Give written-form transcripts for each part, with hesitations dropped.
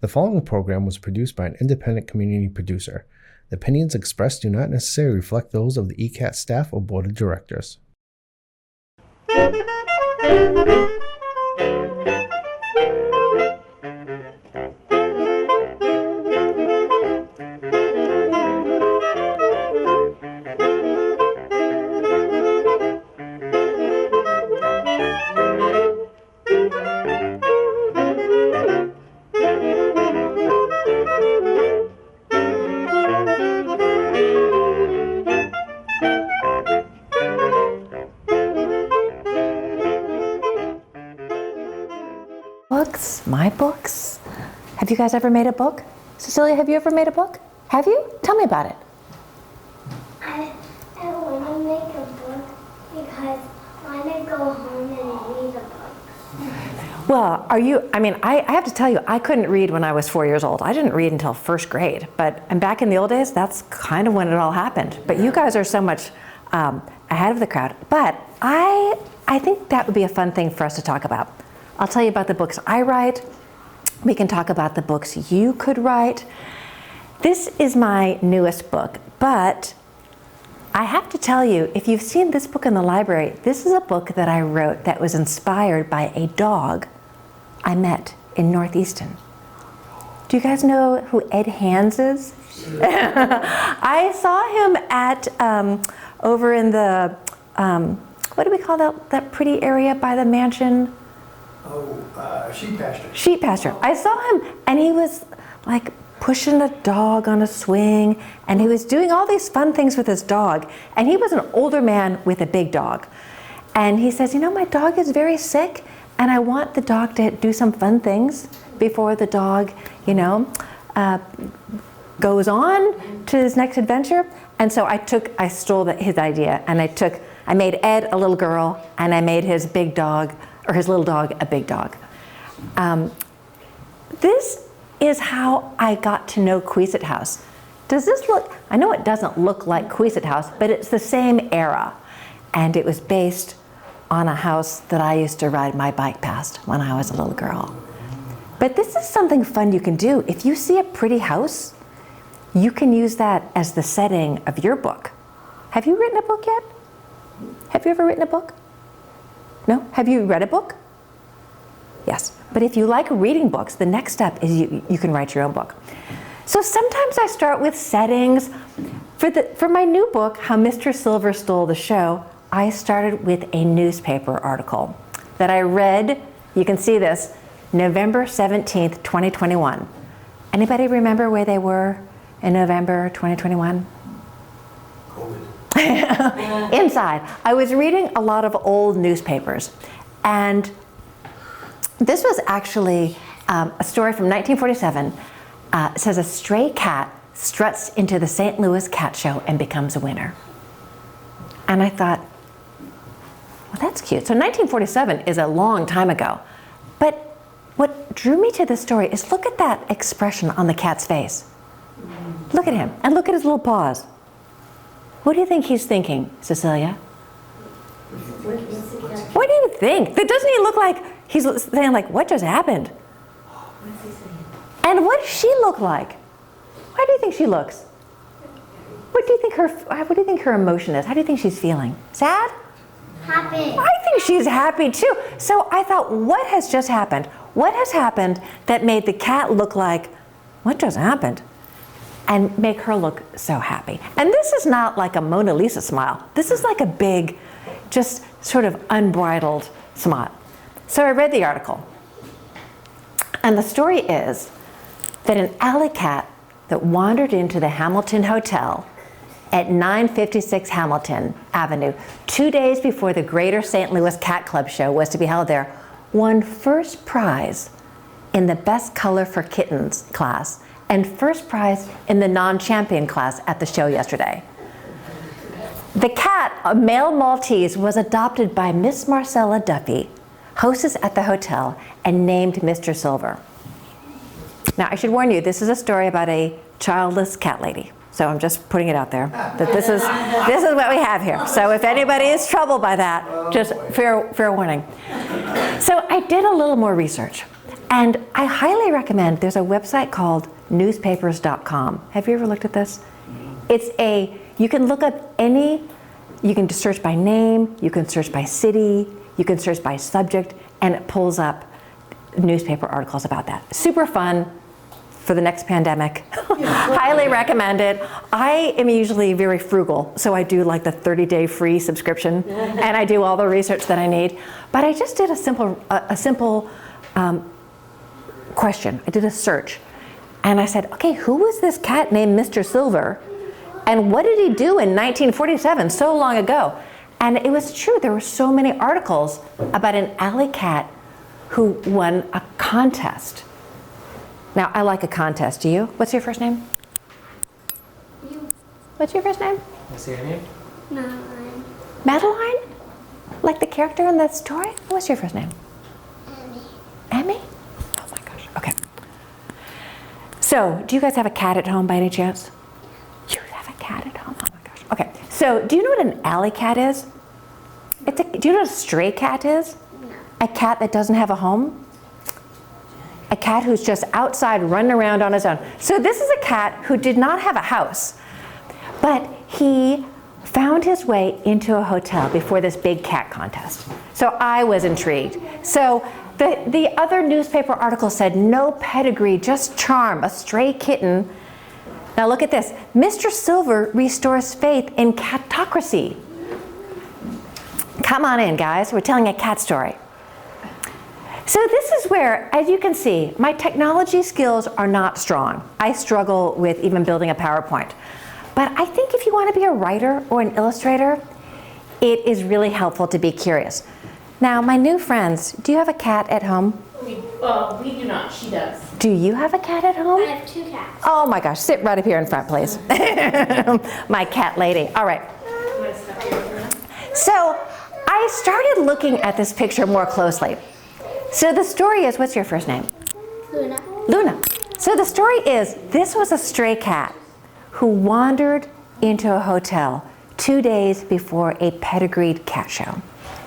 The following program was produced by an independent community producer. The opinions expressed do not necessarily reflect those of the ECAT staff or board of directors. Books, my books. Have you guys ever made a book? Cecilia, have you ever made a book? Have you? Tell me about it. I want to make a book because I want to go home and read a book. Well, I have to tell you, I couldn't read when I was 4 years old. I didn't read until first grade, and back in the old days, that's kind of when it all happened. But you guys are so much ahead of the crowd. But I think that would be a fun thing for us to talk about. I'll tell you about the books I write. We can talk about the books you could write. This is my newest book, but I have to tell you, if you've seen this book in the library, this is a book that I wrote that was inspired by a dog I met in North Easton. Do you guys know who Ed Hands is? I saw him at over in the, what do we call that pretty area by the mansion? Sheep pasture. Sheep pasture. I saw him and he was like pushing a dog on a swing and he was doing all these fun things with his dog. And he was an older man with a big dog. And he says, my dog is very sick and I want the dog to do some fun things before the dog, goes on to his next adventure. And so I stole his idea and I made Ed a little girl and I made his big dog, or his little dog, a big dog. This is how I got to know Queeset House. Does this look, I know it doesn't look like Queeset House, but it's the same era. And it was based on a house that I used to ride my bike past when I was a little girl. But this is something fun you can do. If you see a pretty house, you can use that as the setting of your book. Have you written a book yet? Have you ever written a book? No? Have you read a book? Yes. But if you like reading books, the next step is you can write your own book. So sometimes I start with settings. For my new book, How Mr. Silver Stole the Show, I started with a newspaper article that I read, you can see this, November 17th, 2021. Anybody remember where they were in November 2021? Inside. I was reading a lot of old newspapers, and this was actually a story from 1947. It says a stray cat struts into the St. Louis Cat Show and becomes a winner. And I thought, well, that's cute. So 1947 is a long time ago. But what drew me to this story is look at that expression on the cat's face. Look at him, and look at his little paws. What do you think he's thinking, Cecilia? What do you think? Doesn't he look like he's saying, like, what just happened? And what does she look like? How do you think she looks? What do you think her emotion is? How do you think she's feeling? Sad? Happy. I think she's happy too. So I thought, what has just happened? What has happened that made the cat look like, what just happened? And make her look so happy. And this is not like a Mona Lisa smile. This is like a big, just sort of unbridled smile. So I read the article. And the story is that an alley cat that wandered into the Hamilton Hotel at 956 Hamilton Avenue 2 days before the Greater St. Louis Cat Club show was to be held there, won first prize in the Best Color for Kittens class and first prize in the non-champion class at the show yesterday. The cat, a male Maltese, was adopted by Miss Marcella Duffy, hostess at the hotel, and named Mr. Silver. Now, I should warn you, this is a story about a childless cat lady. So I'm just putting it out there, that this is what we have here. So if anybody is troubled by that, just fair warning. So I did a little more research. And I highly recommend, there's a website called newspapers.com. Have you ever looked at this? You can look up you can search by name, you can search by city, you can search by subject, and it pulls up newspaper articles about that. Super fun for the next pandemic. Highly recommend it. I am usually very frugal, so I do like the 30-day free subscription, and I do all the research that I need. But I just did a simple question. I did a search, and I said, okay, who was this cat named Mr. Silver, and what did he do in 1947, so long ago? And it was true, there were so many articles about an alley cat who won a contest. Now, I like a contest, do you? What's your first name? You. What's your first name? What's your name? Madeline. Madeline? Like the character in that story? What's your first name? Emmy. Emmy? Oh my gosh, okay. So, do you guys have a cat at home by any chance? You have a cat at home? Oh my gosh. Okay, so do you know what an alley cat is? Do you know what a stray cat is? No. A cat that doesn't have a home? A cat who's just outside running around on his own. So this is a cat who did not have a house, but he found his way into a hotel before this big cat contest. So I was intrigued. So the other newspaper article said, no pedigree, just charm, a stray kitten. Now look at this. Mr. Silver restores faith in catocracy. Come on in, guys. We're telling a cat story. So this is where, as you can see, my technology skills are not strong. I struggle with even building a PowerPoint. But I think if you want to be a writer or an illustrator, it is really helpful to be curious. Now, my new friends, do you have a cat at home? We do not. She does. Do you have a cat at home? I have 2 cats. Oh my gosh, sit right up here in front, please. My cat lady. All right. So I started looking at this picture more closely. So the story is, what's your first name? Luna. Luna. So the story is, this was a stray cat who wandered into a hotel 2 days before a pedigreed cat show.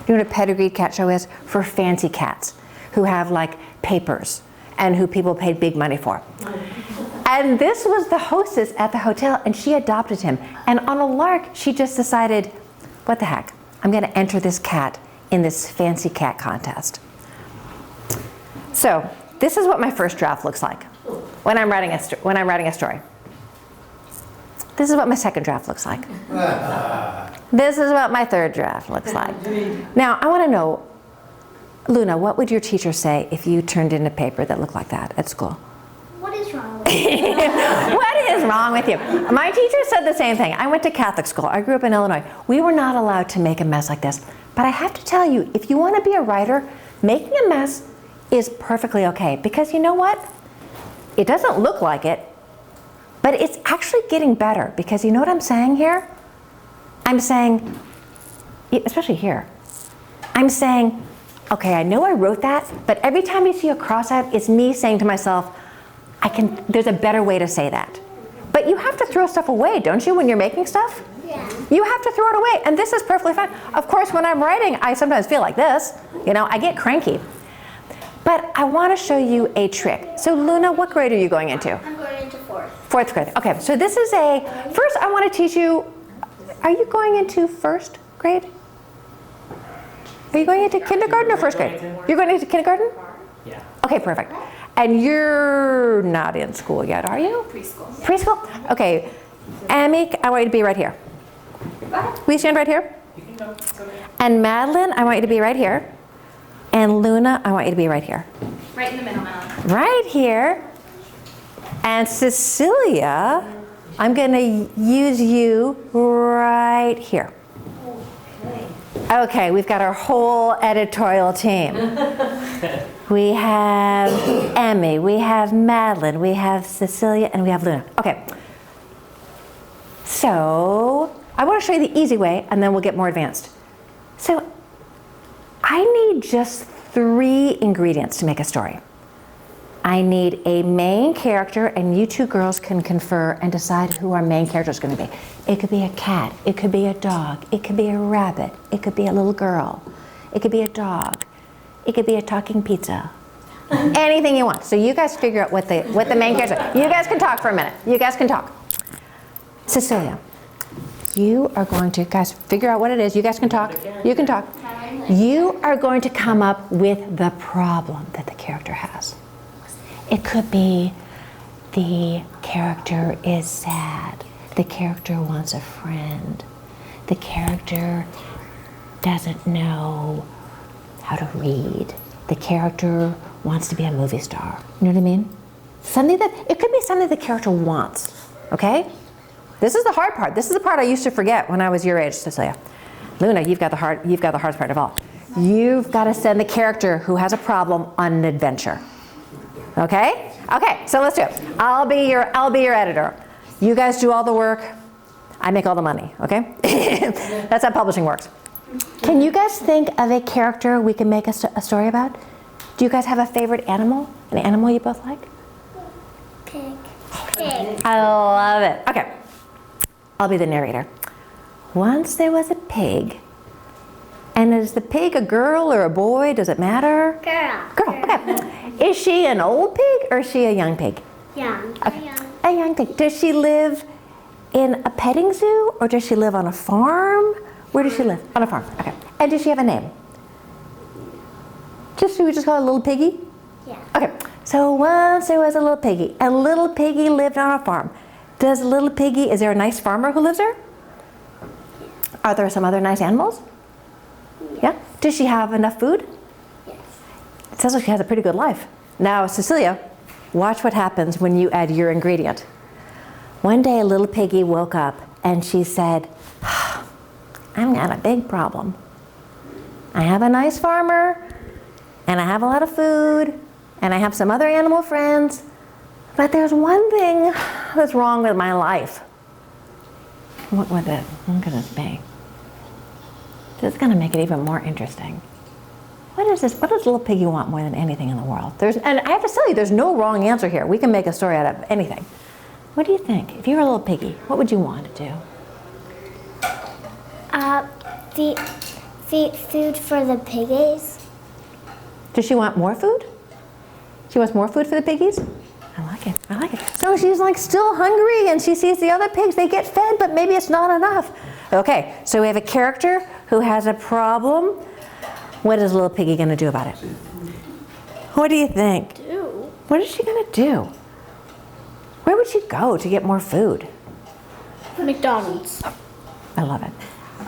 You know what a pedigreed cat show is? For fancy cats who have like papers and who people paid big money for. And this was the hostess at the hotel, and she adopted him. And on a lark, she just decided, what the heck? I'm gonna enter this cat in this fancy cat contest. So this is what my first draft looks like when I'm writing a story. This is what my second draft looks like. This is what my third draft looks like. Now I want to know, Luna, what would your teacher say if you turned in a paper that looked like that at school? What is wrong with you? What is wrong with you? My teacher said the same thing. I went to Catholic school. I grew up in Illinois. We were not allowed to make a mess like this. But I have to tell you, if you want to be a writer, making a mess is perfectly okay, because you know what? It doesn't look like it, but it's actually getting better, because you know what I'm saying here? I'm saying, especially here, I'm saying, okay, I know I wrote that, but every time you see a cross out, it's me saying to myself, there's a better way to say that. But you have to throw stuff away, don't you, when you're making stuff? Yeah. You have to throw it away, and this is perfectly fine. Of course, when I'm writing, I sometimes feel like this, I get cranky. But I want to show you a trick. So Luna, what grade are you going into? I'm going into 4th. 4th grade. Okay, so this is first I want to teach you, are you going into 1st grade? Are you going into kindergarten or 1st grade? You're going into kindergarten? Yeah. Okay, perfect. And you're not in school yet, are you? Preschool. Preschool? Okay. Amy, I want you to be right here. Will you stand right here? You can go. It's okay. And Madeline, I want you to be right here. And Luna, I want you to be right here. Right in the middle, Madeline. Right here. And Cecilia, I'm going to use you right here. Okay, we've got our whole editorial team. We have Emmy, we have Madeline, we have Cecilia, and we have Luna. Okay. So I want to show you the easy way, and then we'll get more advanced. So I need just 3 ingredients to make a story. I need a main character, and you 2 girls can confer and decide who our main character is going to be. It could be a cat, it could be a dog, it could be a rabbit, it could be a little girl, it could be a dog, it could be a talking pizza. Anything you want. So you guys figure out what the main character is. You guys can talk for a minute. You guys can talk. Cecilia, you are going to, guys, figure out what it is. You guys can talk. You can talk. You are going to come up with the problem that the character has. It could be the character is sad. The character wants a friend. The character doesn't know how to read. The character wants to be a movie star. You know what I mean? It could be something the character wants, okay? This is the hard part. This is the part I used to forget when I was your age, Cecilia. Luna, you've got the hardest part of all. You've got to send the character who has a problem on an adventure. Okay? Okay, so let's do it. I'll be your editor. You guys do all the work. I make all the money, okay? That's how publishing works. Can you guys think of a character we can make a story about? Do you guys have a favorite animal? An animal you both like? Pig. Pig. I love it. Okay, I'll be the narrator. Once there was a pig. And is the pig a girl or a boy? Does it matter? Girl. Girl, okay. Is she an old pig or is she a young pig? Young. Okay. A young pig. Does she live in a petting zoo or does she live on a farm? Where does she live? On a farm. Okay. And does she have a name? Should we just call her Little Piggy? Yeah. Okay. So once there was a little piggy, and Little Piggy lived on a farm. Does Little Piggy, is there a nice farmer who lives there? Are there some other nice animals? Yeah. Does she have enough food? Yes. It sounds like she has a pretty good life. Now, Cecilia, watch what happens when you add your ingredient. One day, Little Piggy woke up and she said, I've got a big problem. I have a nice farmer, and I have a lot of food, and I have some other animal friends, but there's one thing that's wrong with my life. What would it? What could it be? This is going to make it even more interesting. What is this? What does Little Piggy want more than anything in the world? And I have to tell you, there's no wrong answer here. We can make a story out of anything. What do you think? If you were a little piggy, what would you want to do? Feed food for the piggies. Does she want more food? She wants more food for the piggies? I like it. I like it. So she's like still hungry and she sees the other pigs, they get fed, but maybe it's not enough. Okay, so we have a character who has a problem. What is Little Piggy going to do about it? What do you think? What is she going to do? Where would she go to get more food? McDonald's. I love it.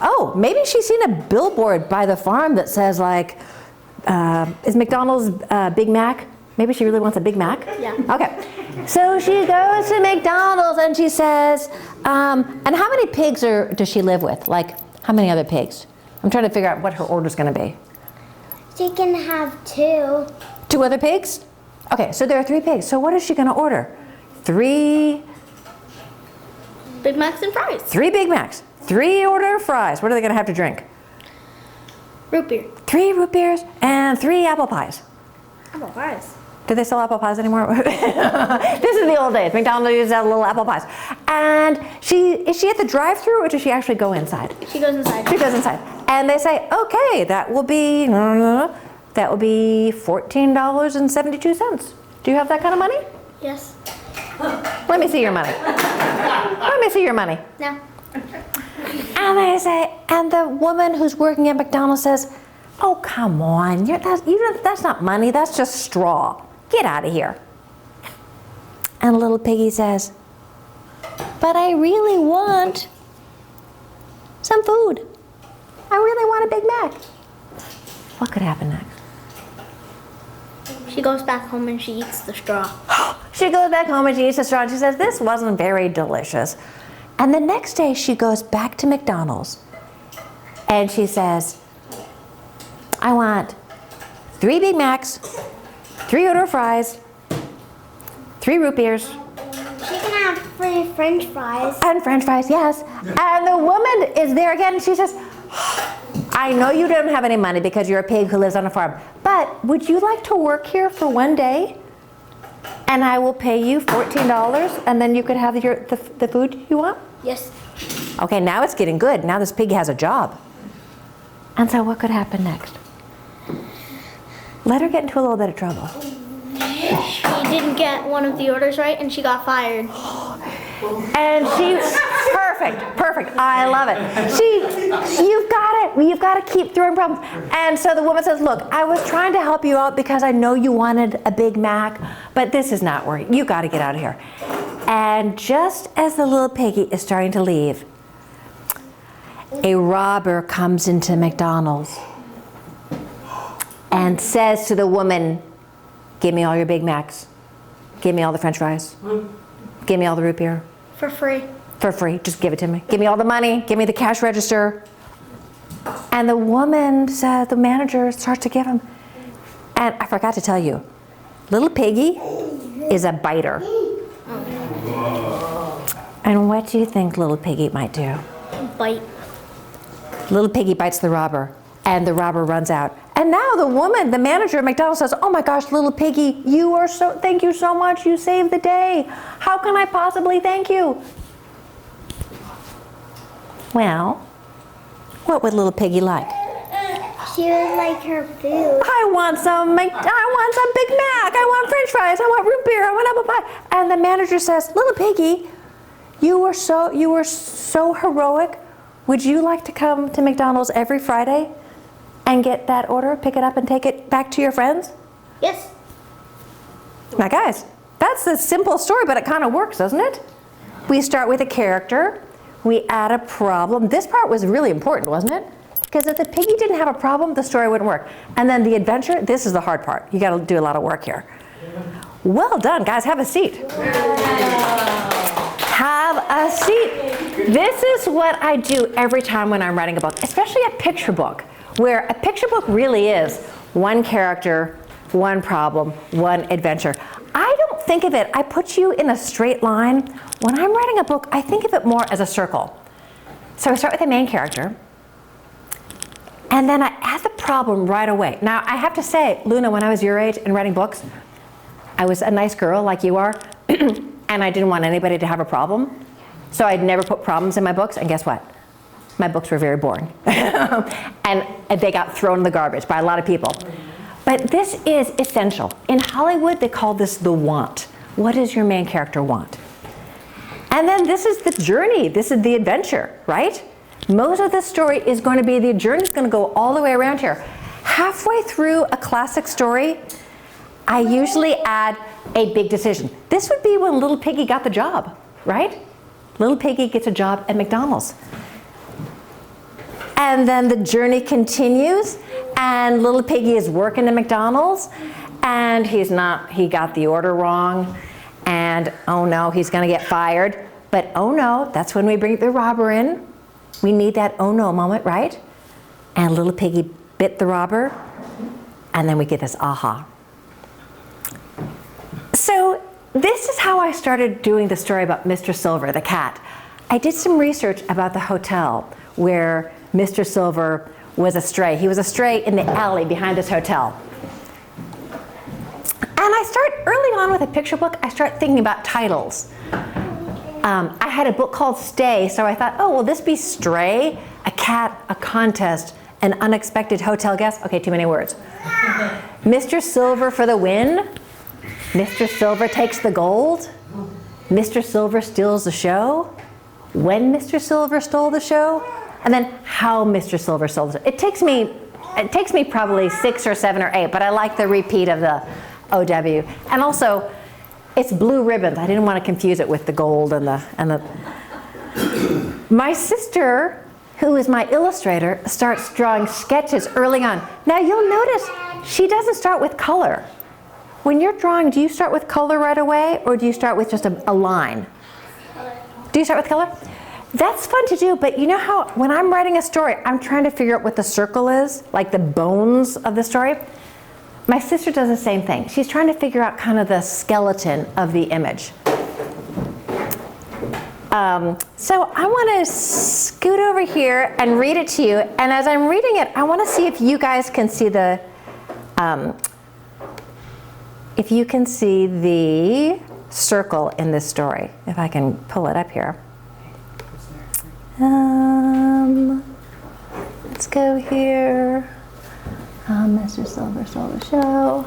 Oh, maybe she's seen a billboard by the farm that says like, is McDonald's Big Mac? Maybe she really wants a Big Mac? Yeah. Okay. So she goes to McDonald's and she says, and how many pigs does she live with? Like, how many other pigs? I'm trying to figure out what her order's going to be. She can have 2. 2 other pigs? Okay, so there are 3 pigs. So what is she going to order? 3 Big Macs and fries. 3 Big Macs. 3 order of fries. What are they going to have to drink? Root beer. 3 root beers and 3 apple pies. Apple pies. Do they sell apple pies anymore? This is the old days. McDonald's used to have little apple pies. And is she at the drive-thru or does she actually go inside? She goes inside. She goes inside. And they say, okay, that will be $14.72. Do you have that kind of money? Yes. Let me see your money. Let me see your money. No. And they say, and the woman who's working at McDonald's says, oh, come on, that's not money, that's just straw. Get out of here. And Little Piggy says, but I really want some food. I really want a Big Mac. What could happen next? She goes back home and she eats the straw. She goes back home and she eats the straw and she says, this wasn't very delicious. And the next day she goes back to McDonald's and she says, I want 3 Big Macs, 3 order of fries, 3 root beers. She can have 3 French fries. And French fries, yes. And the woman is there again and she says, I know you don't have any money because you're a pig who lives on a farm, but would you like to work here for one day? And I will pay you $14 and then you could have the food you want? Yes. Okay, now it's getting good. Now this pig has a job. And so what could happen next? Let her get into a little bit of trouble. She didn't get one of the orders right and she got fired. And perfect. I love it. You've got to keep throwing problems. And so the woman says, look, I was trying to help you out because I know you wanted a Big Mac, but this is not working. You got to get out of here. And just as the little piggy is starting to leave, a robber comes into McDonald's and says to the woman, give me all your Big Macs. Give me all the French fries. Give me all the root beer. For free. For free, just give it to me. Give me all the money, give me the cash register. And the woman said, the manager starts to give him. And I forgot to tell you, little piggy is a biter. And what do you think little piggy might do? Bite. Little piggy bites the robber, and the robber runs out. And now the woman, the manager at McDonald's says, oh my gosh, little piggy, thank you so much, you saved the day. How can I possibly thank you? Well, what would little piggy like? She would like her food. I want some Big Mac, I want French fries, I want root beer, I want apple pie. And the manager says, little piggy, you were so heroic. Would you like to come to McDonald's every Friday and get that order, pick it up and take it back to your friends? Yes. Now guys, that's a simple story, but it kind of works, doesn't it? We start with a character, we add a problem. This part was really important, wasn't it? Because if the piggy didn't have a problem, the story wouldn't work. And then the adventure, this is the hard part. You got to do a lot of work here. Well done, guys, have a seat. Have a seat. This is what I do every time when I'm writing a book, especially a picture book, where a picture book really is one character, one problem, one adventure. I don't think of it, I put you in a straight line. When I'm writing a book, I think of it more as a circle. So I start with the main character, and then I add the problem right away. Now, I have to say, Luna, when I was your age and writing books, I was a nice girl like you are, and I didn't want anybody to have a problem. So I'd never put problems in my books, and guess what? My books were very boring. And they got thrown in the garbage by a lot of people. But this is essential. In Hollywood, they call this the want. What does your main character want? And then this is the journey. This is the adventure, right? Most of the story is going to be, the journey is going to go all the way around here. Halfway through a classic story, I usually add a big decision. This would be when Little Piggy got the job, right? Little Piggy gets a job at McDonald's. And then the journey continues, and Little Piggy is working at McDonald's, and he got the order wrong, and oh no, he's gonna get fired. But oh no, that's when we bring the robber in. We need that oh no moment, right? And Little Piggy bit the robber, and then we get this aha. So this is how I started doing the story about Mr. Silver, the cat. I did some research about the hotel where Mr. Silver was a stray. He was a stray in the alley behind this hotel. And I start early on with a picture book, I start thinking about titles. I had a book called Stay, so I thought, oh, will this be Stray, a cat, a contest, an unexpected hotel guest? Okay, too many words. Mr. Silver for the win. Mr. Silver takes the gold. Mr. Silver steals the show. When Mr. Silver stole the show. And then how Mr. Silver stole the show. It takes me probably 6 or 7 or 8, but I like the repeat of the OW. And also, it's blue ribbons. I didn't want to confuse it with the gold and the. My sister, who is my illustrator, starts drawing sketches early on. Now you'll notice she doesn't start with color. When you're drawing, do you start with color right away, or do you start with just a line? Do you start with color? That's fun to do, but you know how when I'm writing a story, I'm trying to figure out what the circle is, like the bones of the story. My sister does the same thing. She's trying to figure out kind of the skeleton of the image. So I want to scoot over here and read it to you. And as I'm reading it, I want to see if you guys can see the circle in this story. If I can pull it up here. Let's go here. Mr. Silver stole the show.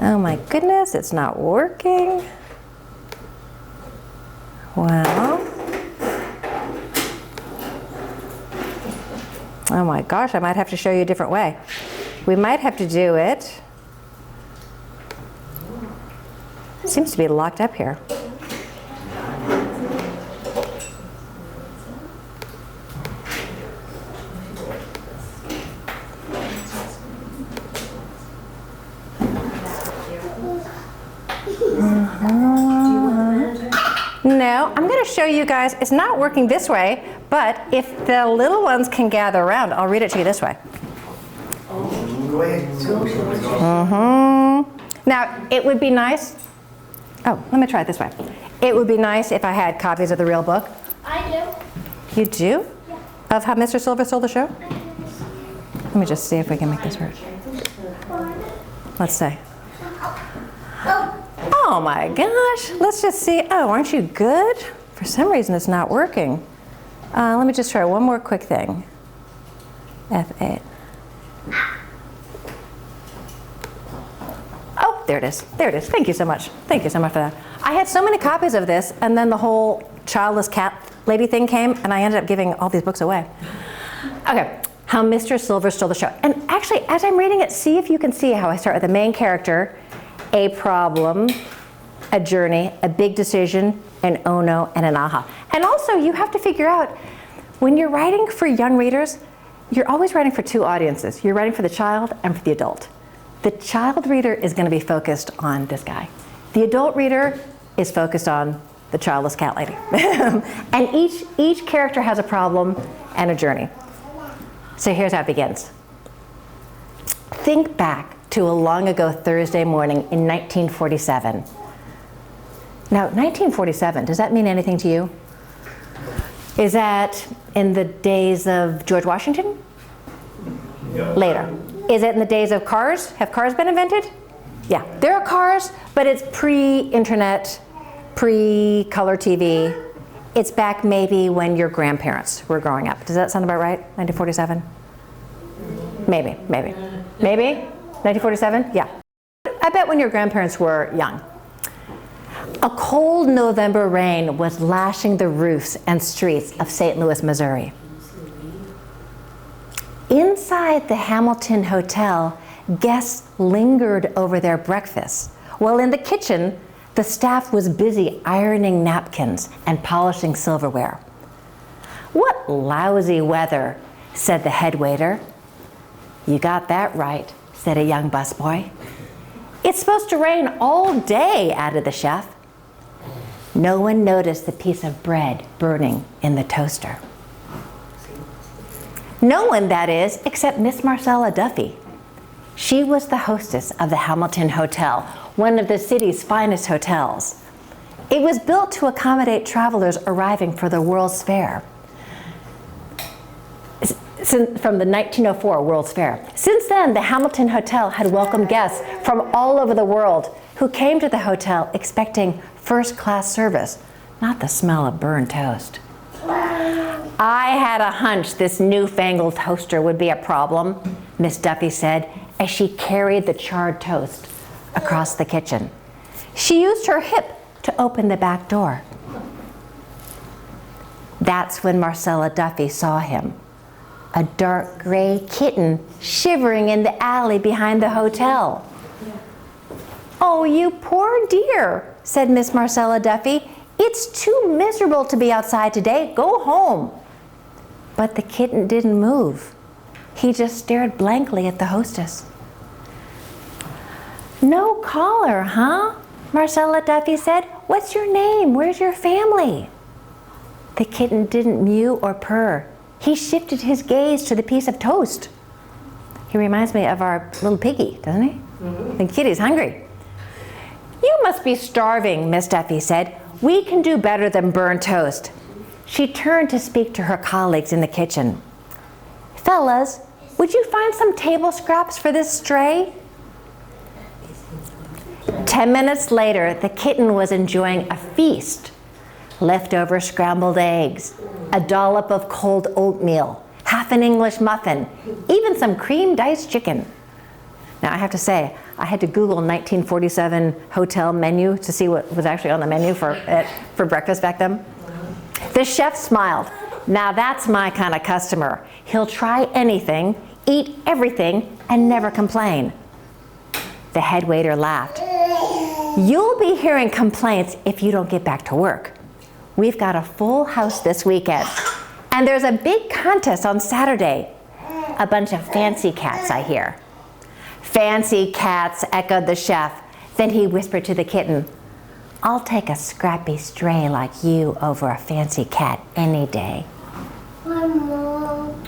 Oh my goodness, it's not working. Well, oh my gosh, I might have to show you a different way. We might have to do it. Seems to be locked up here. No, I'm going to show you guys. It's not working this way, but if the little ones can gather around, I'll read it to you this way. Now, it would be nice. Oh, let me try it this way. It would be nice if I had copies of the real book. I do. You do? Yeah. Of How Mr. Silver Stole the Show? Let me just see if we can make this work. Let's see. Oh my gosh, let's just see. Oh, aren't you good? For some reason it's not working. Let me just try one more quick thing. F8. Oh, there it is. There it is. Thank you so much. Thank you so much for that. I had so many copies of this, and then the whole childless cat lady thing came, and I ended up giving all these books away. Okay, How Mr. Silver Stole the Show. And actually, as I'm reading it, see if you can see how I start with the main character, a problem, a journey, a big decision, an oh no, and an aha. And also, you have to figure out, when you're writing for young readers, you're always writing for two audiences. You're writing for the child and for the adult. The child reader is going to be focused on this guy. The adult reader is focused on the childless cat lady. And each character has a problem and a journey. So here's how it begins. Think back to a long ago Thursday morning in 1947. Now, 1947, does that mean anything to you? Is that in the days of George Washington? Yeah. Later. Is it in the days of cars? Have cars been invented? Yeah, there are cars, but it's pre-internet, pre-color TV. It's back maybe when your grandparents were growing up. Does that sound about right? 1947? Maybe. 1947? Yeah. I bet when your grandparents were young. A cold November rain was lashing the roofs and streets of St. Louis, Missouri. Inside the Hamilton Hotel, guests lingered over their breakfast, while in the kitchen, the staff was busy ironing napkins and polishing silverware. "What lousy weather," said the head waiter. "You got that right," said a young busboy. "It's supposed to rain all day," added the chef. No one noticed the piece of bread burning in the toaster. No one, that is, except Miss Marcella Duffy. She was the hostess of the Hamilton Hotel, one of the city's finest hotels. It was built to accommodate travelers arriving for the World's Fair. From the 1904 World's Fair. Since then, the Hamilton Hotel had welcomed guests from all over the world who came to the hotel expecting first-class service, not the smell of burned toast. "I had a hunch this newfangled toaster would be a problem," Miss Duffy said as she carried the charred toast across the kitchen. She used her hip to open the back door. That's when Marcella Duffy saw him, a dark gray kitten shivering in the alley behind the hotel. "Oh, you poor dear," said Miss Marcella Duffy. "It's too miserable to be outside today. Go home." But the kitten didn't move. He just stared blankly at the hostess. "No collar, huh?" Marcella Duffy said. "What's your name? Where's your family?" The kitten didn't mew or purr. He shifted his gaze to the piece of toast. He reminds me of our little piggy, doesn't he? Mm-hmm. The kitty's hungry. "You must be starving," Miss Duffy said. "We can do better than burnt toast." She turned to speak to her colleagues in the kitchen. "Fellas, would you find some table scraps for this stray?" 10 minutes later, the kitten was enjoying a feast. Leftover scrambled eggs, a dollop of cold oatmeal, half an English muffin, even some creamed diced chicken. Now I have to say, I had to Google 1947 hotel menu to see what was actually on the menu for breakfast back then. The chef smiled. Now that's my kind of customer. He'll try anything, eat everything, and never complain. The head waiter laughed. You'll be hearing complaints if you don't get back to work. We've got a full house this weekend, and there's a big contest on Saturday. A bunch of fancy cats, I hear. Fancy cats, echoed the chef. Then he whispered to the kitten, I'll take a scrappy stray like you over a fancy cat any day. Mom.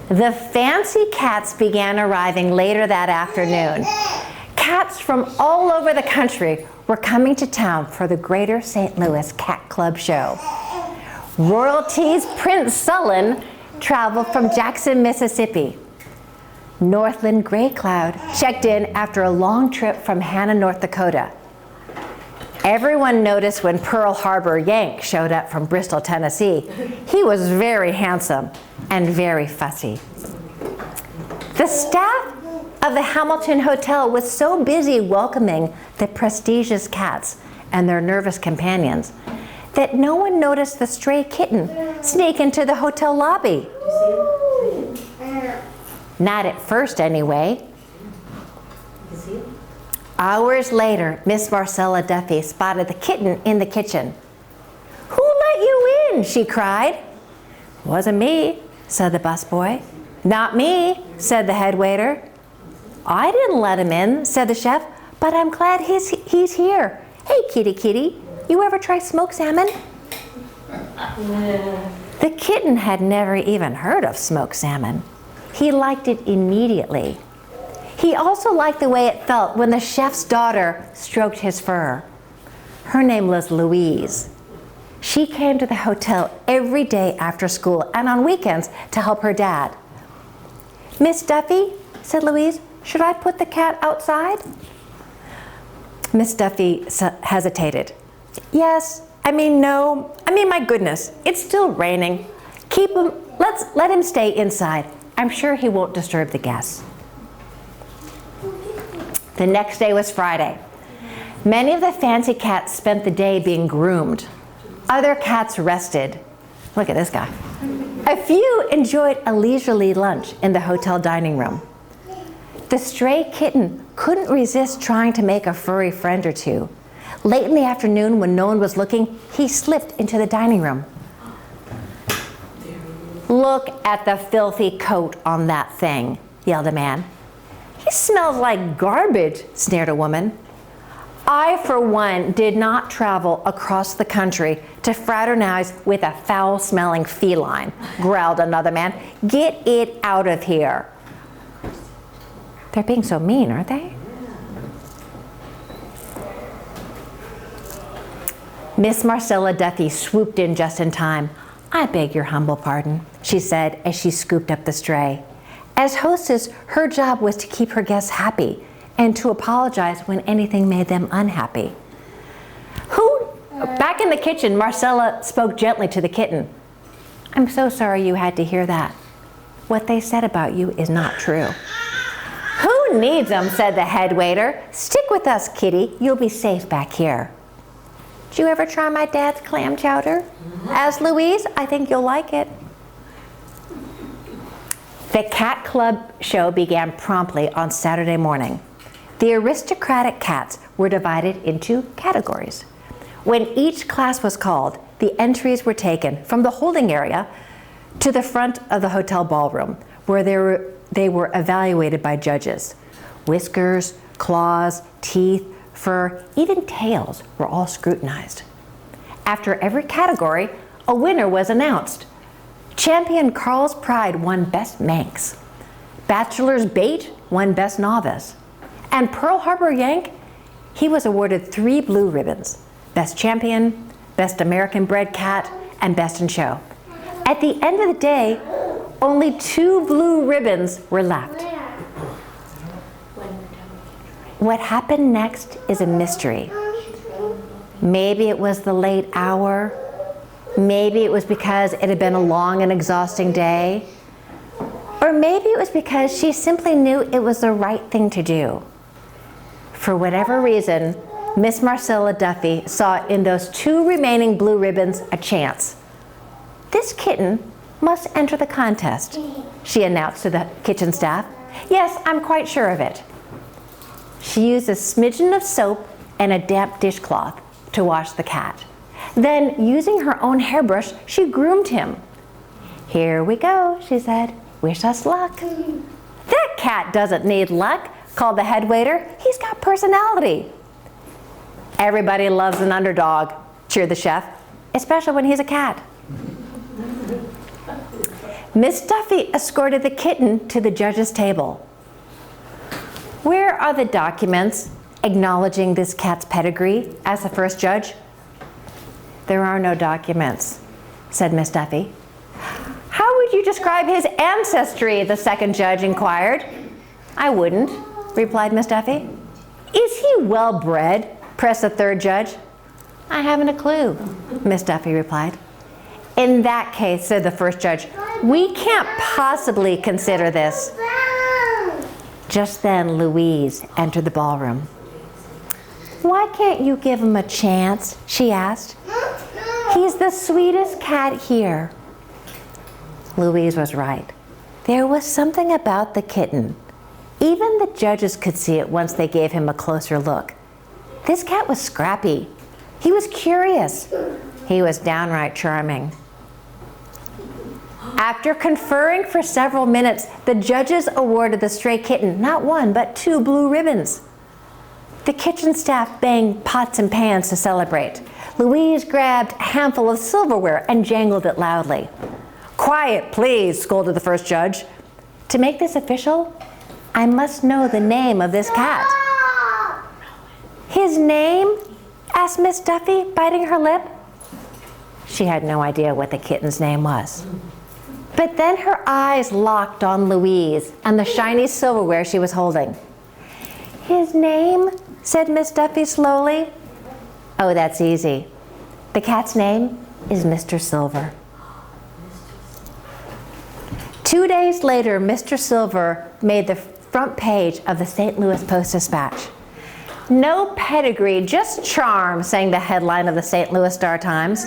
The fancy cats began arriving later that afternoon. Cats from all over the country were coming to town for the Greater St. Louis Cat Club show. Royalty's Prince Sullen traveled from Jackson, Mississippi. Northland Gray Cloud checked in after a long trip from Hanna, North Dakota. Everyone noticed when Pearl Harbor Yank showed up from Bristol, Tennessee. He was very handsome and very fussy. The staff of the Hamilton Hotel was so busy welcoming the prestigious cats and their nervous companions that no one noticed the stray kitten sneak into the hotel lobby. Not at first, anyway. Hours later, Miss Marcella Duffy spotted the kitten in the kitchen. Who let you in? She cried. Wasn't me, said the busboy. Not me, said the head waiter. I didn't let him in, said the chef, but I'm glad he's here. Hey, kitty kitty, you ever try smoked salmon? The kitten had never even heard of smoked salmon. He liked it immediately. He also liked the way it felt when the chef's daughter stroked his fur. Her name was Louise. She came to the hotel every day after school and on weekends to help her dad. Miss Duffy, said Louise, should I put the cat outside? Miss Duffy hesitated. Yes, no, my goodness, it's still raining. Let him stay inside. I'm sure he won't disturb the guests. The next day was Friday. Many of the fancy cats spent the day being groomed. Other cats rested. Look at this guy. A few enjoyed a leisurely lunch in the hotel dining room. The stray kitten couldn't resist trying to make a furry friend or two. Late in the afternoon, when no one was looking, he slipped into the dining room. Look at the filthy coat on that thing, yelled a man. He smells like garbage, sneered a woman. I, for one, did not travel across the country to fraternize with a foul-smelling feline, growled another man. Get it out of here. They're being so mean, aren't they? Miss Marcella Duffy swooped in just in time. I beg your humble pardon, she said as she scooped up the stray. As hostess, her job was to keep her guests happy and to apologize when anything made them unhappy. Back in the kitchen, Marcella spoke gently to the kitten. I'm so sorry you had to hear that. What they said about you is not true. Who needs them, said the head waiter. Stick with us, kitty. You'll be safe back here. Did you ever try my dad's clam chowder? Asked Louise. I think you'll like it. The Cat Club show began promptly on Saturday morning. The aristocratic cats were divided into categories. When each class was called, the entries were taken from the holding area to the front of the hotel ballroom, where they were evaluated by judges. Whiskers, claws, teeth, fur, even tails were all scrutinized. After every category, a winner was announced. Champion Carl's Pride won Best Manx. Bachelor's Bait won Best Novice. And Pearl Harbor Yank, he was awarded 3 blue ribbons: Best Champion, Best American Bred Cat, and Best in Show. At the end of the day, only 2 blue ribbons were left. What happened next is a mystery. Maybe it was the late hour. Maybe it was because it had been a long and exhausting day. Or maybe it was because she simply knew it was the right thing to do. For whatever reason, Miss Marcella Duffy saw in those 2 remaining blue ribbons a chance. This kitten must enter the contest, she announced to the kitchen staff. Yes, I'm quite sure of it. She used a smidgen of soap and a damp dishcloth to wash the cat. Then, using her own hairbrush, she groomed him. Here we go, she said. Wish us luck. That cat doesn't need luck, called the head waiter. He's got personality. Everybody loves an underdog, cheered the chef, especially when he's a cat. Miss Duffy escorted the kitten to the judge's table. Where are the documents acknowledging this cat's pedigree? Asked the first judge. There are no documents, said Miss Duffy. How would you describe his ancestry? The second judge inquired. I wouldn't, replied Miss Duffy. Is he well bred? Pressed the third judge. I haven't a clue, Miss Duffy replied. In that case, said the first judge, we can't possibly consider this. Just then, Louise entered the ballroom. Why can't you give him a chance? She asked. He's the sweetest cat here. Louise was right. There was something about the kitten. Even the judges could see it once they gave him a closer look. This cat was scrappy. He was curious. He was downright charming. After conferring for several minutes, the judges awarded the stray kitten not 1, but 2 blue ribbons. The kitchen staff banged pots and pans to celebrate. Louise grabbed a handful of silverware and jangled it loudly. Quiet, please, scolded the first judge. To make this official, I must know the name of this cat. His name? Asked Miss Duffy, biting her lip. She had no idea what the kitten's name was. But then her eyes locked on Louise and the shiny silverware she was holding. His name? Said Miss Duffy slowly. Oh, that's easy. The cat's name is Mr. Silver. 2 days later, Mr. Silver made the front page of the St. Louis Post-Dispatch. No pedigree, just charm, sang the headline of the St. Louis Star-Times.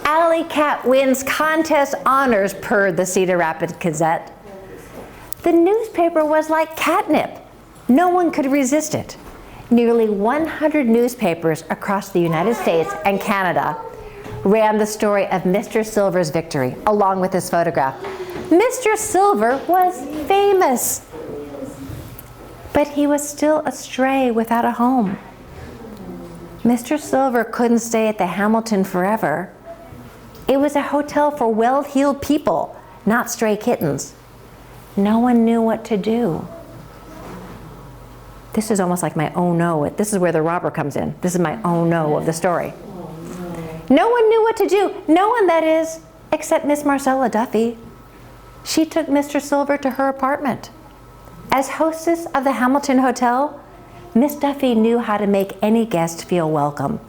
Alley Cat wins contest honors, purred the Cedar Rapids Gazette. The newspaper was like catnip. No one could resist it. Nearly 100 newspapers across the United States and Canada ran the story of Mr. Silver's victory, along with his photograph. Mr. Silver was famous, but he was still a stray without a home. Mr. Silver couldn't stay at the Hamilton forever. It was a hotel for well-heeled people, not stray kittens. No one knew what to do. This is almost like my oh no. This is where the robber comes in. This is my oh no of the story. No one knew what to do. No one, that is, except Miss Marcella Duffy. She took Mr. Silver to her apartment. As hostess of the Hamilton Hotel, Miss Duffy knew how to make any guest feel welcome.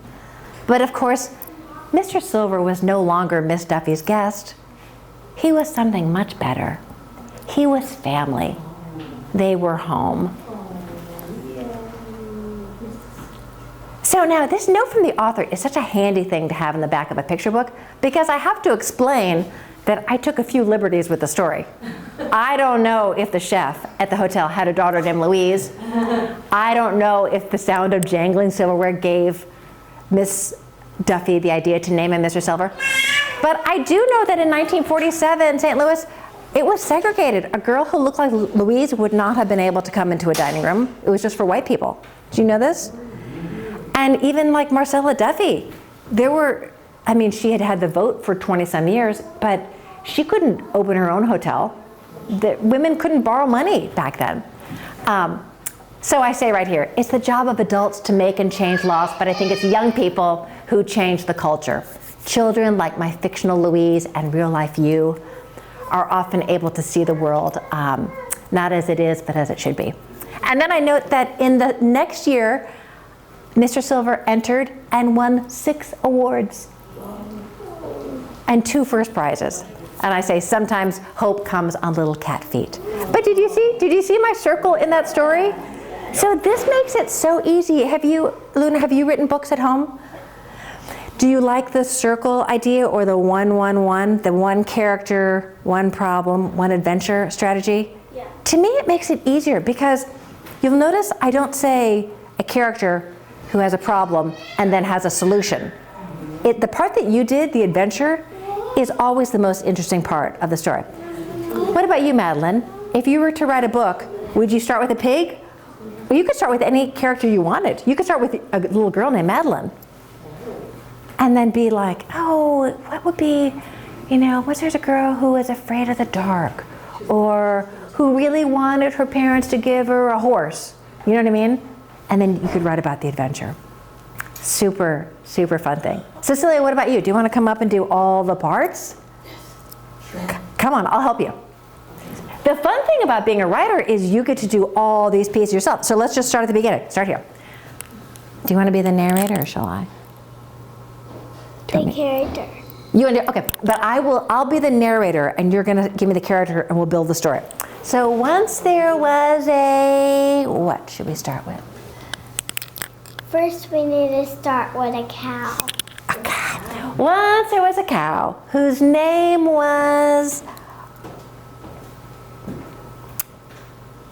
But of course, Mr. Silver was no longer Miss Duffy's guest. He was something much better. He was family. They were home. So now, this note from the author is such a handy thing to have in the back of a picture book because I have to explain that I took a few liberties with the story. I don't know if the chef at the hotel had a daughter named Louise. I don't know if the sound of jangling silverware gave Miss Duffy the idea to name him Mr. Silver. But I do know that in 1947, St. Louis, it was segregated. A girl who looked like Louise would not have been able to come into a dining room. It was just for white people. Do you know this? And even like Marcella Duffy, she had had the vote for 20-some years, but she couldn't open her own hotel. Women couldn't borrow money back then. So I say right here, it's the job of adults to make and change laws, but I think it's young people who change the culture. Children like my fictional Louise and real life you are often able to see the world not as it is, but as it should be. And then I note that in the next year, Mr. Silver entered and won 6 awards and 2 first prizes. And I say sometimes hope comes on little cat feet. But did you see my circle in that story? So this makes it so easy. Luna, have you written books at home? Do you like the circle idea or the 1-1-1, the one character, one problem, one adventure strategy? Yeah. To me, it makes it easier because you'll notice I don't say a character who has a problem and then has a solution. The part that you did, the adventure, is always the most interesting part of the story. What about you, Madeline? If you were to write a book, would you start with a pig? Well, you could start with any character you wanted. You could start with a little girl named Madeline. And then be like, oh, what would be, was there's a girl who was afraid of the dark, or who really wanted her parents to give her a horse. You know what I mean? And then you could write about the adventure. Super, super fun thing. Cecilia, what about you? Do you want to come up and do all the parts? Come on, I'll help you. The fun thing about being a writer is you get to do all these pieces yourself. So let's just start at the beginning. Start here. Do you want to be the narrator or shall I? The character. Okay, but I'll be the narrator and you're gonna give me the character and we'll build the story. So once there was what should we start with? First, we need to start with a cow. A cow. Once there was a cow whose name was...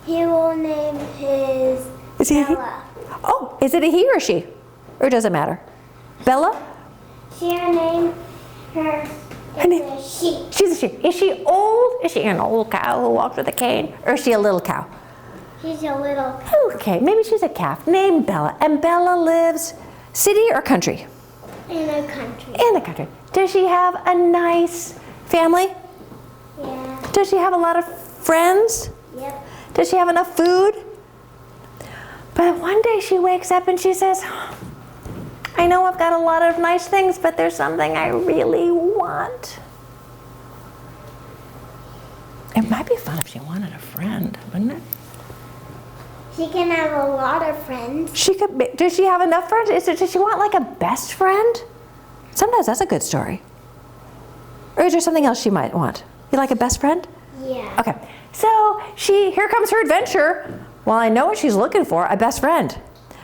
He will name his Bella. Oh, is it a he or she? Or does it matter? Bella? She named her a she. She's a she. Is she old? Is she an old cow who walks with a cane? Or is she a little cow? She's a little cow. Okay, maybe she's a calf named Bella. And Bella lives city or country? In a country. In the country. Does she have a nice family? Yeah. Does she have a lot of friends? Yep. Does she have enough food? But one day she wakes up and she says, I know I've got a lot of nice things, but there's something I really want. It might be fun if she wanted a friend, wouldn't it? She can have a lot of friends. Does she have enough friends? Does she want like a best friend? Sometimes that's a good story. Or is there something else she might want? You like a best friend? Yeah. Okay, so here comes her adventure. Well, I know what she's looking for, a best friend.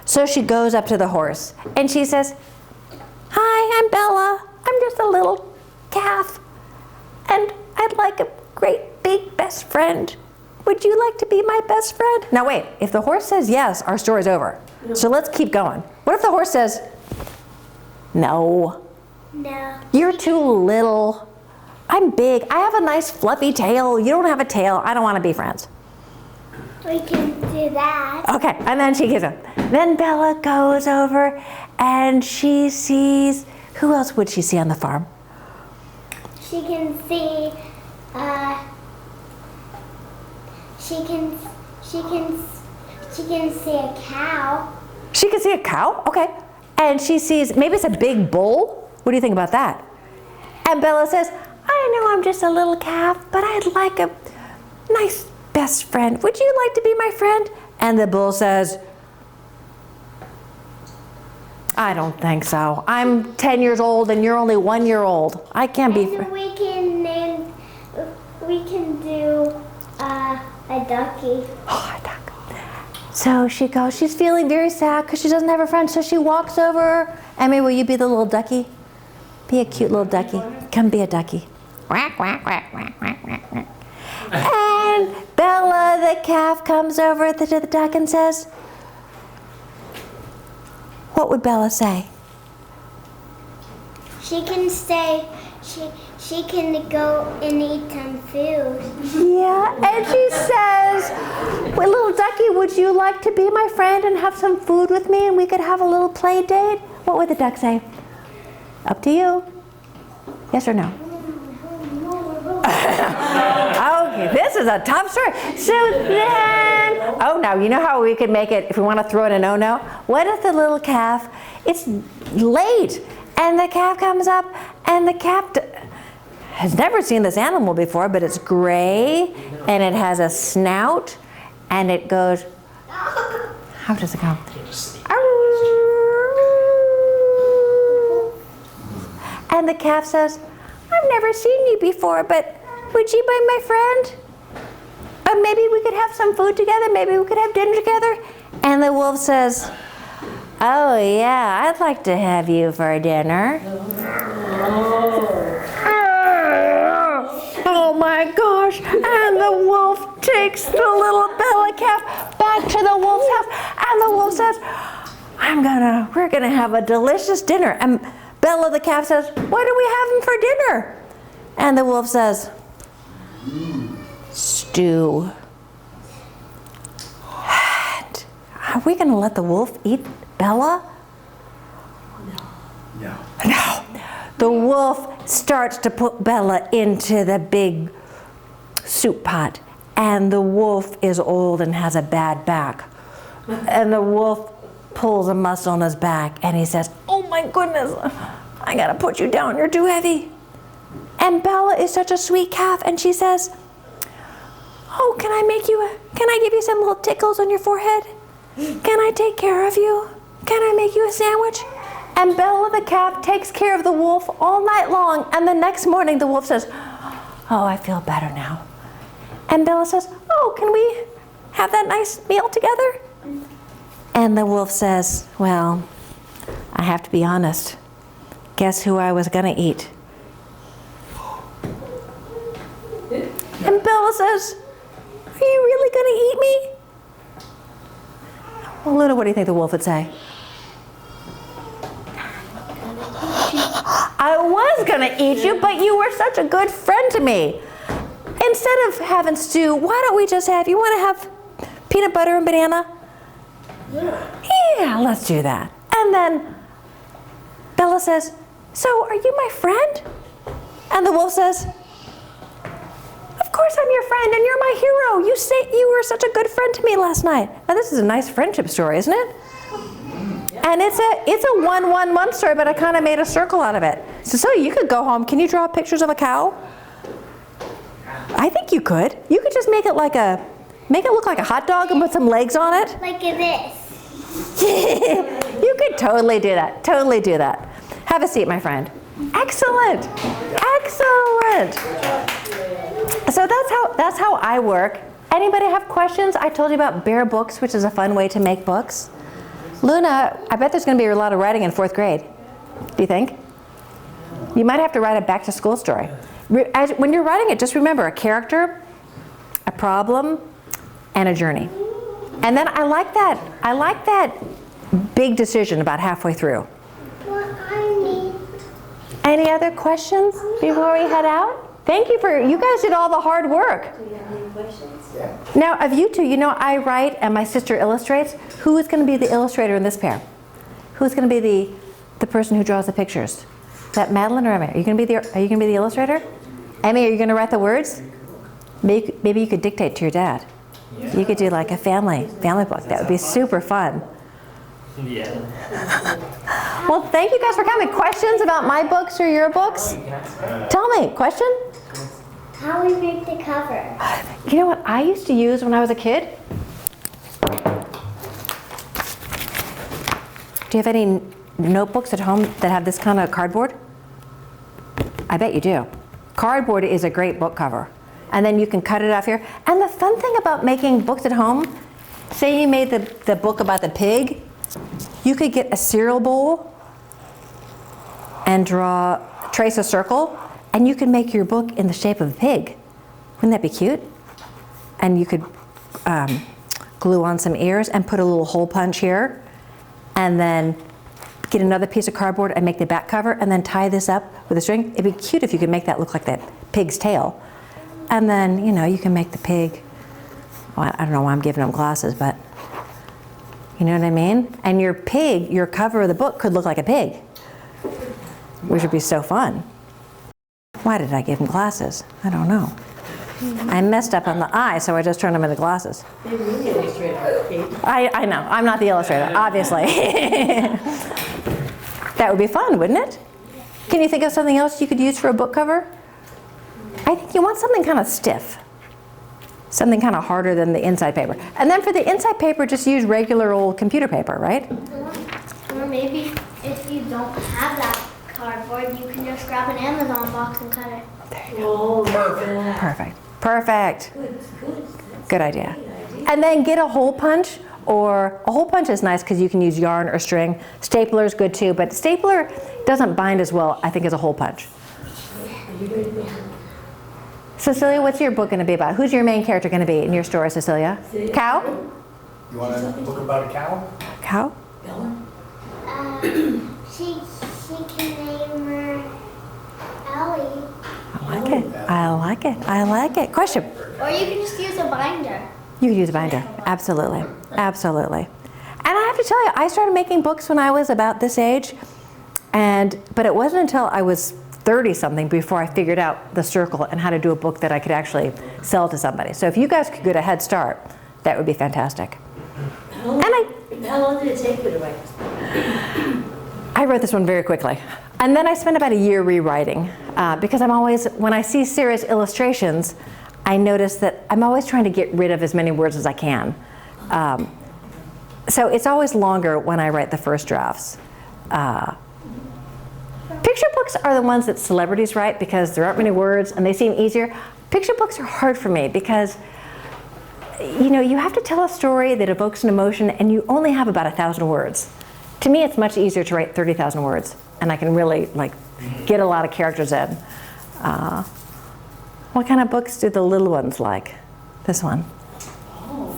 So she goes up to the horse and she says, hi, I'm Bella. I'm just a little calf and I'd like a great big best friend. Would you like to be my best friend? Now wait, if the horse says yes, our story's over. So let's keep going. What if the horse says, no? No. You're too little. I'm big. I have a nice fluffy tail. You don't have a tail. I don't want to be friends. We can do that. Okay, and then she gives him. Then Bella goes over and she sees, who else would she see on the farm? She can see, she can see a cow. She can see a cow? Okay. And she sees, maybe it's a big bull? What do you think about that? And Bella says, I know I'm just a little calf, but I'd like a nice best friend. Would you like to be my friend? And the bull says, I don't think so. I'm 10 years old and you're only 1 year old. I can't be friends. We can do a ducky. Oh, a duck. So she goes, she's feeling very sad because she doesn't have a friend. So she walks over. Emmy, will you be the little ducky? Be a cute little ducky. Come be a ducky. Quack, quack, quack, quack, quack, quack, quack. And Bella the calf comes over to the duck and says, what would Bella say? She can stay, she can go and eat some food. Yeah, and she says, well, little ducky, would you like to be my friend and have some food with me and we could have a little play date? What would the duck say? Up to you. Yes or no? Okay, this is a tough story. So then, oh no, you know how we could make it if we want to throw in an oh-no? What if the little calf, it's late, and the calf comes up, and the calf has never seen this animal before, but it's gray, and it has a snout, and it goes, how does it go? And the calf says, I've never seen you before, but would you be my friend? Maybe we could have some food together. Maybe we could have dinner together. And the wolf says, oh yeah, I'd like to have you for dinner. Oh my gosh, and the wolf takes the little Bella calf back to the wolf's house, and the wolf says, we're gonna have a delicious dinner. And Bella the calf says, what are we having for dinner? And the wolf says, stew. And are we gonna let the wolf eat Bella? No. No. The wolf starts to put Bella into the big soup pot, and the wolf is old and has a bad back. And the wolf pulls a muscle in his back, and he says, oh my goodness, I gotta put you down, you're too heavy. And Bella is such a sweet calf, and she says, oh, can I give you some little tickles on your forehead? Can I take care of you? Can I make you a sandwich? And Bella the calf takes care of the wolf all night long, and the next morning the wolf says, oh, I feel better now. And Bella says, oh, can we have that nice meal together? And the wolf says, well, I have to be honest. Guess who I was gonna eat? And Bella says, are you really gonna eat me? Well, Luna, what do you think the wolf would say? I was gonna eat you, but you were such a good friend to me. Instead of having stew, why don't we just you wanna have peanut butter and banana? Yeah, let's do that. And then Bella says, so are you my friend? And the wolf says, of course I'm your friend and you're my hero. You say you were such a good friend to me last night. Now this is a nice friendship story, isn't it? And it's a 1-1-1 story, but I kind of made a circle out of it. So you could go home. Can you draw pictures of a cow? I think you could. You could just make it look like a hot dog and put some legs on it. Like this. You could totally do that. Totally do that. Have a seat, my friend. Excellent. Excellent. So that's how I work. Anybody have questions? I told you about Bear Books, which is a fun way to make books. Luna, I bet there's going to be a lot of writing in 4th grade. Do you think? You might have to write a back-to-school story. When you're writing it, just remember a character, a problem, and a journey. And then I like that big decision about halfway through. What I need. Any other questions before we head out? Thank you you guys did all the hard work. Do you have any questions? Yeah. Now, of you two, I write and my sister illustrates. Who is going to be the illustrator in this pair? Who's going to be the person who draws the pictures? Is that Madeline or Emmy? Are you going to be the illustrator? Emmy, are you going to write the words? Maybe you could dictate to your dad. Yeah. You could do like a family book. That would be super fun. Yeah. Well, thank you guys for coming. Questions about my books or your books? Tell me. Question? How we make the cover. You know what I used to use when I was a kid? Do you have any notebooks at home that have this kind of cardboard? I bet you do. Cardboard is a great book cover. And then you can cut it off here. And the fun thing about making books at home, say you made the book about the pig, you could get a cereal bowl and trace a circle, and you could make your book in the shape of a pig. Wouldn't that be cute? And you could glue on some ears and put a little hole punch here, and then get another piece of cardboard and make the back cover, and then tie this up with a string. It'd be cute if you could make that look like that pig's tail. And then, you can make the pig, well, I don't know why I'm giving them glasses, but you know what I mean? And your cover of the book could look like a pig, which would be so fun. Why did I give him glasses? I don't know. I messed up on the eye, so I just turned them into glasses. They're really illustrated, Kate. I know, I'm not the illustrator, obviously. That would be fun, wouldn't it? Can you think of something else you could use for a book cover? I think you want something kind of stiff. Something kind of harder than the inside paper. And then for the inside paper, just use regular old computer paper, right? Or maybe if you don't have that cardboard, you can just grab an Amazon box and cut it. There you go. Perfect. Perfect. Good. Good idea. And then get a hole punch Or a hole punch is nice because you can use yarn or string. Stapler is good too, but stapler doesn't bind as well, I think, as a hole punch. Cecilia, what's your book going to be about? Who's your main character going to be in your story, Cecilia? Cow? You want a book about a cow? Cow? She can name her Ellie. I like it. I like it. I like it. Question. Or you can just use a binder. You could use a binder. Absolutely. Absolutely. And I have to tell you, I started making books when I was about this age, but it wasn't until I was 30-something before I figured out the circle and how to do a book that I could actually sell to somebody. So if you guys could get a head start, that would be fantastic. How long did it take you to write this book? I wrote this one very quickly. And then I spent about a year rewriting because I'm always, when I see Sarah's illustrations, I notice that I'm always trying to get rid of as many words as I can. So it's always longer when I write the first drafts. Picture books are the ones that celebrities write because there aren't many words and they seem easier. Picture books are hard for me because you have to tell a story that evokes an emotion and you only have about 1,000 words. To me, it's much easier to write 30,000 words and I can really get a lot of characters in. What kind of books do the little ones like? This one. Oh.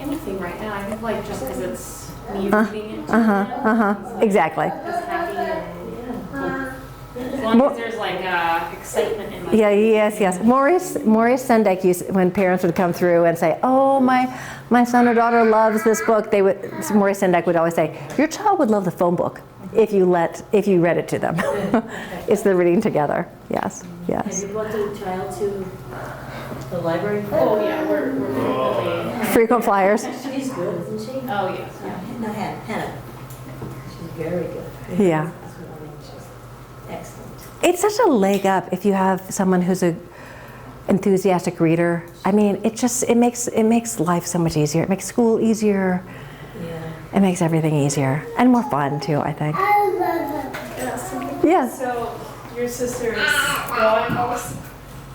Anything right now. I think just because it's me reading it. Exactly. Just happy and as long as there's excitement in my Yes. Maurice Sendak used, when parents would come through and say, "Oh, my son or daughter loves this book," Maurice Sendak would always say, "Your child would love the phone book if you read it to them." It's the reading together. Yes. Have you brought the child to the library? Oh yeah, we're really Frequent flyers. She's good, isn't she? Oh yes. No, Hannah. She's very good. Yeah. She's excellent. It's such a leg up if you have someone who's a enthusiastic reader. I mean, it makes life so much easier. It makes school easier. Yeah. It makes everything easier and more fun too, I think. I love it. Yes. So your sister is drawing also.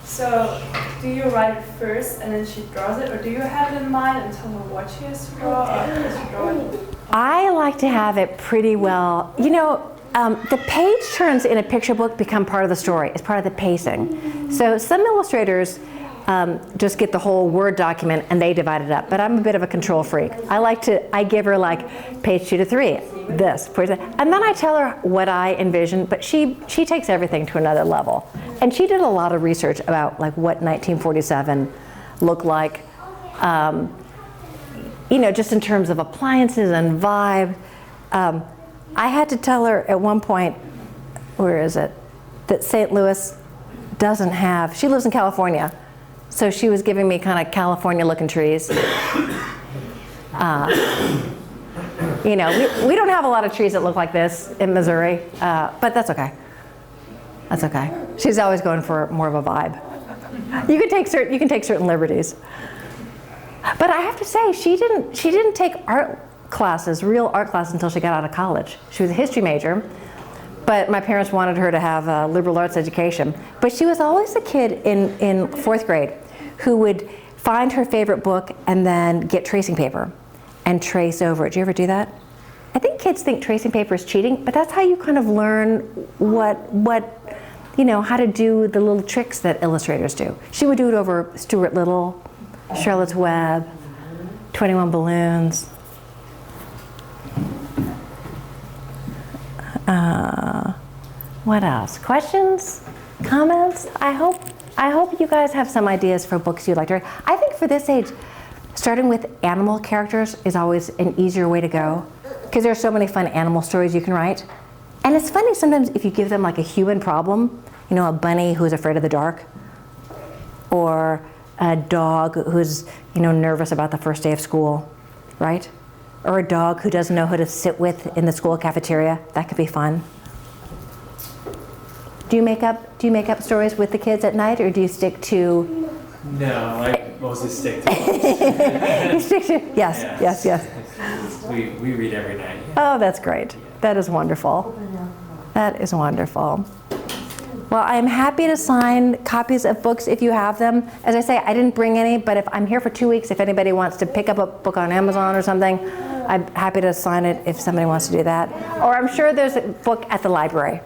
So do you write it first and then she draws it, or do you have it in mind and tell her what she has to draw, or does she draw it? I like to have it pretty well. The page turns in a picture book become part of the story. It's part of the pacing. So some illustrators just get the whole Word document and they divide it up. But I'm a bit of a control freak. I give her page 2 to 3, this, and then I tell her what I envision. But she takes everything to another level. And she did a lot of research about what 1947 looked like. Just in terms of appliances and vibe. I had to tell her at one point, where is it, that St. Louis doesn't have, she lives in California, so she was giving me kind of California looking trees. We don't have a lot of trees that look like this in Missouri, but that's okay. That's okay. She's always going for more of a vibe. You can take certain liberties. But I have to say, she didn't take real art classes until she got out of college. She was a history major, but my parents wanted her to have a liberal arts education. But she was always the kid in 4th grade who would find her favorite book and then get tracing paper and trace over it. Do you ever do that? I think kids think tracing paper is cheating, but that's how you kind of learn how to do the little tricks that illustrators do. She would do it over Stuart Little, Charlotte's Web, 21 Balloons. What else? Questions? Comments? I hope you guys have some ideas for books you'd like to read. I think for this age, starting with animal characters is always an easier way to go because there are so many fun animal stories you can write. And it's funny sometimes if you give them a human problem, a bunny who's afraid of the dark, or a dog who's nervous about the first day of school, right? Or a dog who doesn't know who to sit with in the school cafeteria. That could be fun. Do you make up stories with the kids at night, or do you stick to? No, I mostly stick to. You stick to yes. We read every night. Oh, that's great. That is wonderful. That is wonderful. Well, I'm happy to sign copies of books if you have them. As I say, I didn't bring any, but if I'm here for 2 weeks, if anybody wants to pick up a book on Amazon or something, I'm happy to sign it if somebody wants to do that. Or I'm sure there's a book at the library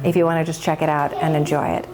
if you want to just check it out and enjoy it.